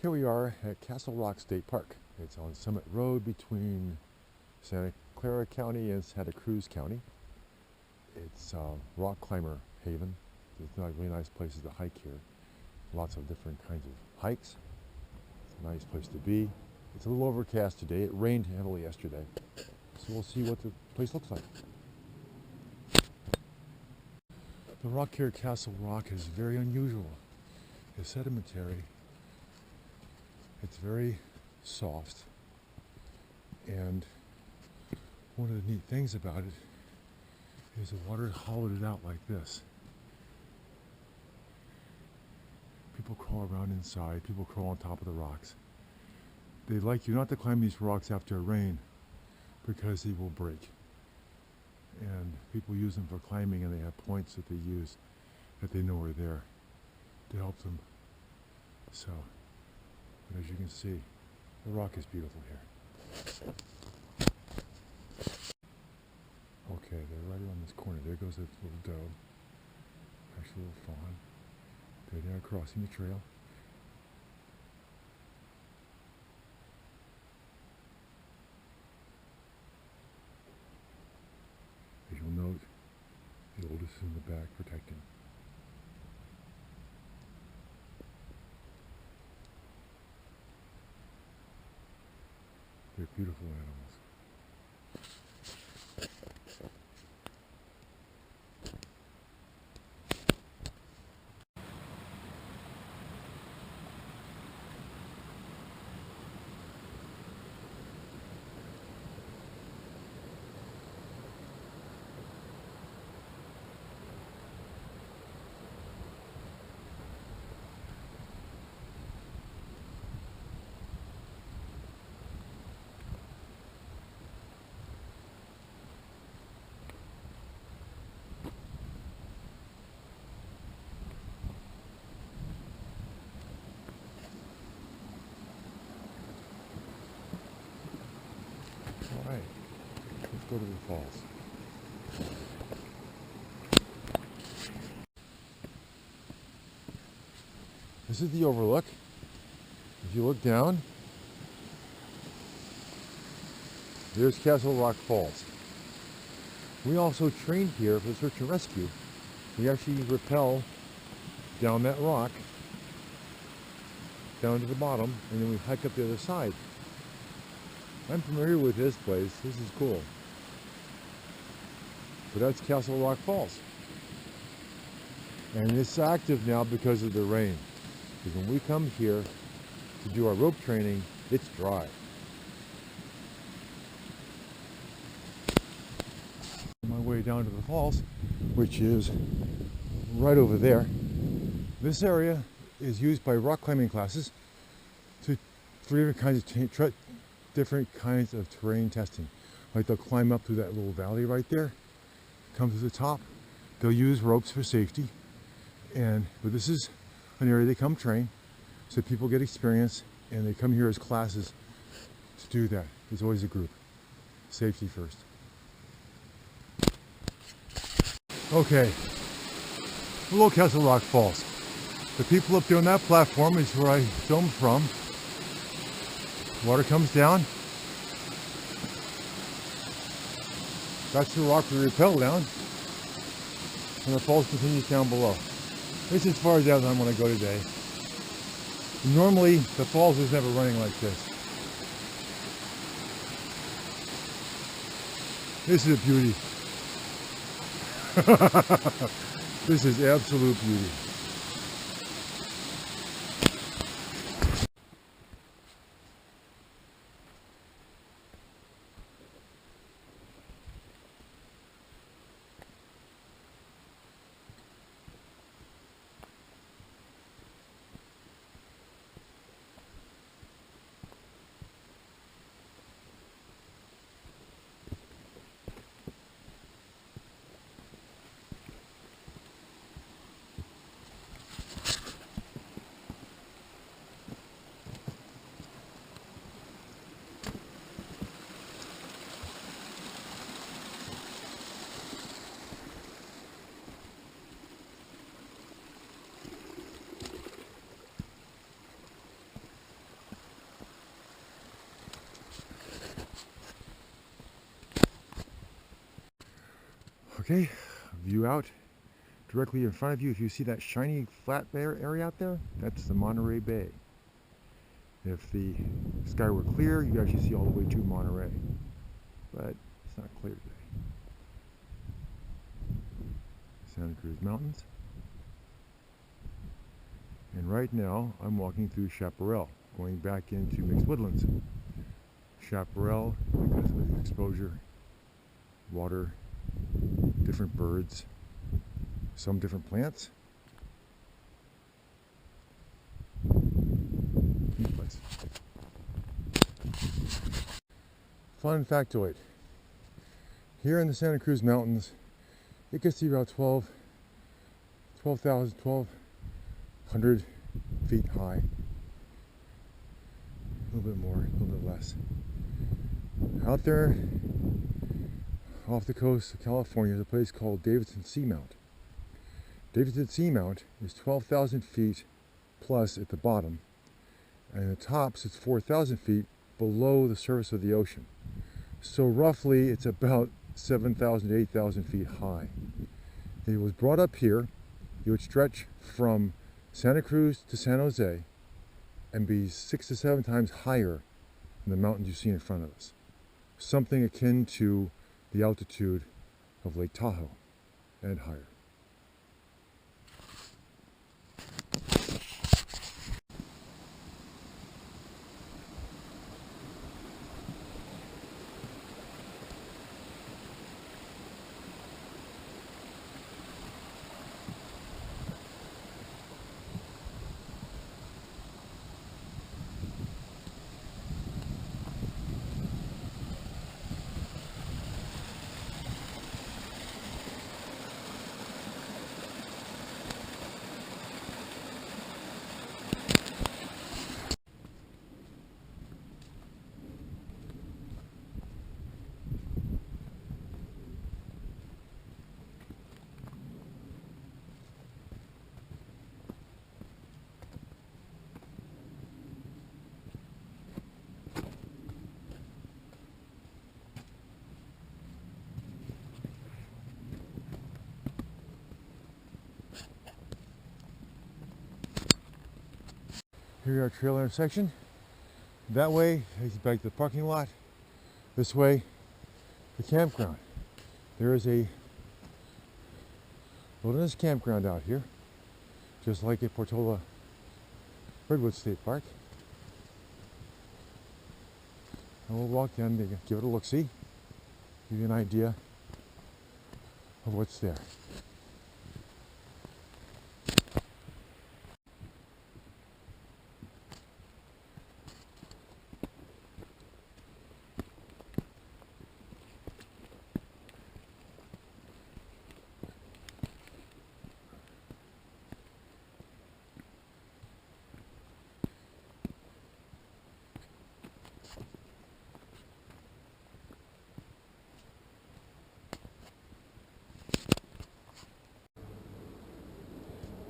Here we are at Castle Rock State Park. It's on Summit Road between Santa Clara County and Santa Cruz County. It's rock climber haven. There's really nice places to hike here. Lots of different kinds of hikes. It's a nice place to be. It's a little overcast today. It rained heavily yesterday. So we'll see what the place looks like. The rock here at Castle Rock is very unusual. It's sedimentary. It's very soft. And one of the neat things about it is the water hollowed it out like this. People crawl around inside. People crawl on top of the rocks. They'd like you not to climb these rocks after a rain because they will break. And people use them for climbing, and they have points that they use that they know are there to help them. So, but as you can see, the rock is beautiful here. Okay, they're right around this corner. There goes a little doe, actually a little fawn. They're now crossing the trail. As you'll note, the oldest is in the back protecting. They're beautiful animals. All right, let's go to the falls. This is the overlook. If you look down, there's Castle Rock Falls. We also trained here for search and rescue. We actually rappel down that rock, down to the bottom, and then we hike up the other side. I'm familiar with this place. This is cool. But that's Castle Rock Falls. And it's active now because of the rain. Because when we come here to do our rope training, it's dry. On my way down to the falls, which is right over there. This area is used by rock climbing classes for different kinds of terrain testing. Like they'll climb up through that little valley right there, come to the top. They'll use ropes for safety. But this is an area they come train, so people get experience, and they come here as classes to do that. It's always a group. Safety first. Okay, below Castle Rock Falls. The people up there on that platform is where I filmed from. Water comes down. That's the rock we rappel down. And the falls continues down below. This is as far down as I'm going to go today. Normally, the falls is never running like this. This is a beauty. This is absolute beauty. Okay, view out directly in front of you. If you see that shiny flat area out there, that's the Monterey Bay. If the sky were clear, you actually see all the way to Monterey, but it's not clear today. Santa Cruz Mountains. And right now, I'm walking through Chaparral, going back into mixed woodlands. Chaparral, because of the exposure, water, different birds, some different plants. Neat place. Fun factoid. Here in the Santa Cruz Mountains, it gets to be about 1,200 feet high. A little bit more, a little bit less. Out there, off the coast of California, is a place called Davidson Seamount. Davidson Seamount is 12,000 feet plus at the bottom, and at the top sits 4,000 feet below the surface of the ocean. So roughly it's about 7,000 to 8,000 feet high. It was brought up here. It would stretch from Santa Cruz to San Jose and be 6 to 7 times higher than the mountains you see in front of us. Something akin to the altitude of Lake Tahoe and higher. Here our trail intersection. That way takes you back to the parking lot. This way, the campground. There is a wilderness campground out here, just like at Portola Redwood State Park. And we'll walk down and give it a look-see, give you an idea of what's there.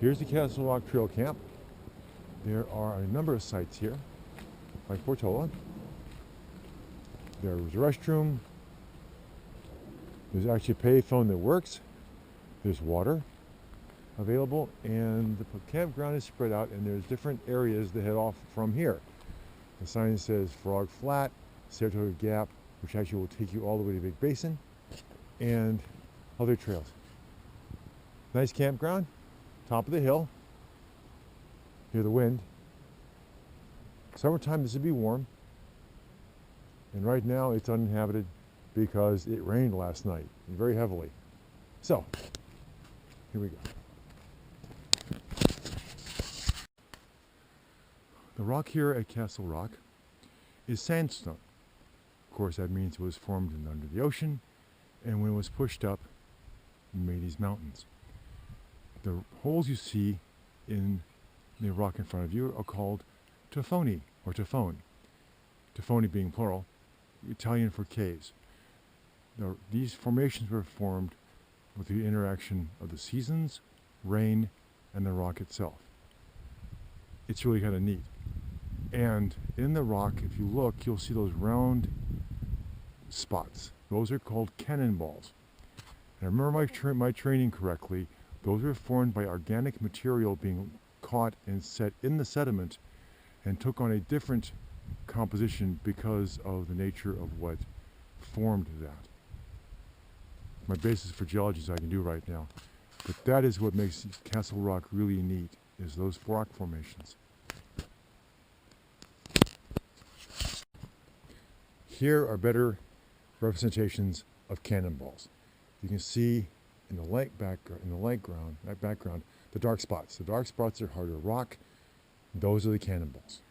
Here's the Castle Rock Trail Camp. There are a number of sites here, like Portola. There was a restroom. There's actually a payphone that works. There's water available, and the campground is spread out, and there's different areas that head off from here. The sign says Frog Flat, Saratoga Gap, which actually will take you all the way to Big Basin, and other trails. Nice campground. Top of the hill, hear the wind. Summertime, this would be warm. And right now, it's uninhabited because it rained last night, very heavily. So, here we go. The rock here at Castle Rock is sandstone. Of course, that means it was formed under the ocean, and when it was pushed up, it made these mountains. The holes you see in the rock in front of you are called tufoni, or tuffone. Tuffoni being plural, Italian for caves. These formations were formed with the interaction of the seasons, rain, and the rock itself. It's really kind of neat. And in the rock, if you look, you'll see those round spots. Those are called cannonballs. And I remember my training correctly, those were formed by organic material being caught and set in the sediment and took on a different composition because of the nature of what formed that. My basis for geology is I can do right now. But that is what makes Castle Rock really neat, is those rock formations. Here are better representations of cannonballs. You can see in the background, the dark spots. The dark spots are harder rock. Those are the cannonballs.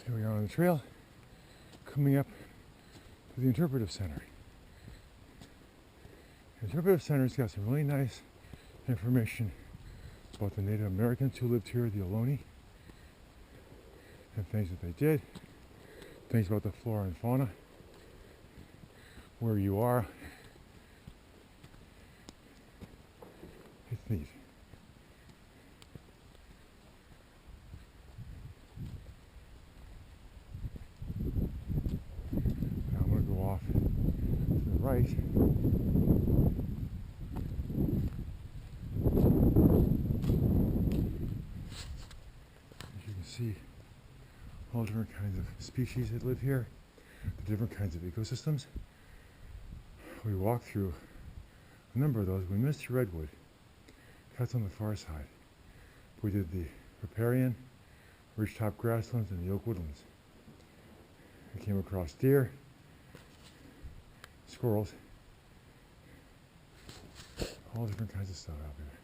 Here we are on the trail, coming up to the Interpretive Center. The Interpretive Center's got some really nice information about the Native Americans who lived here, the Ohlone, and things that they did, things about the flora and fauna, where you are. It's neat. Now I'm going to go off to the right. As you can see, all different kinds of species that live here, the different kinds of ecosystems. We walked through a number of those. We missed the redwood. That's on the far side. We did the riparian, ridgetop grasslands, and the oak woodlands. We came across deer, squirrels, all different kinds of stuff out there.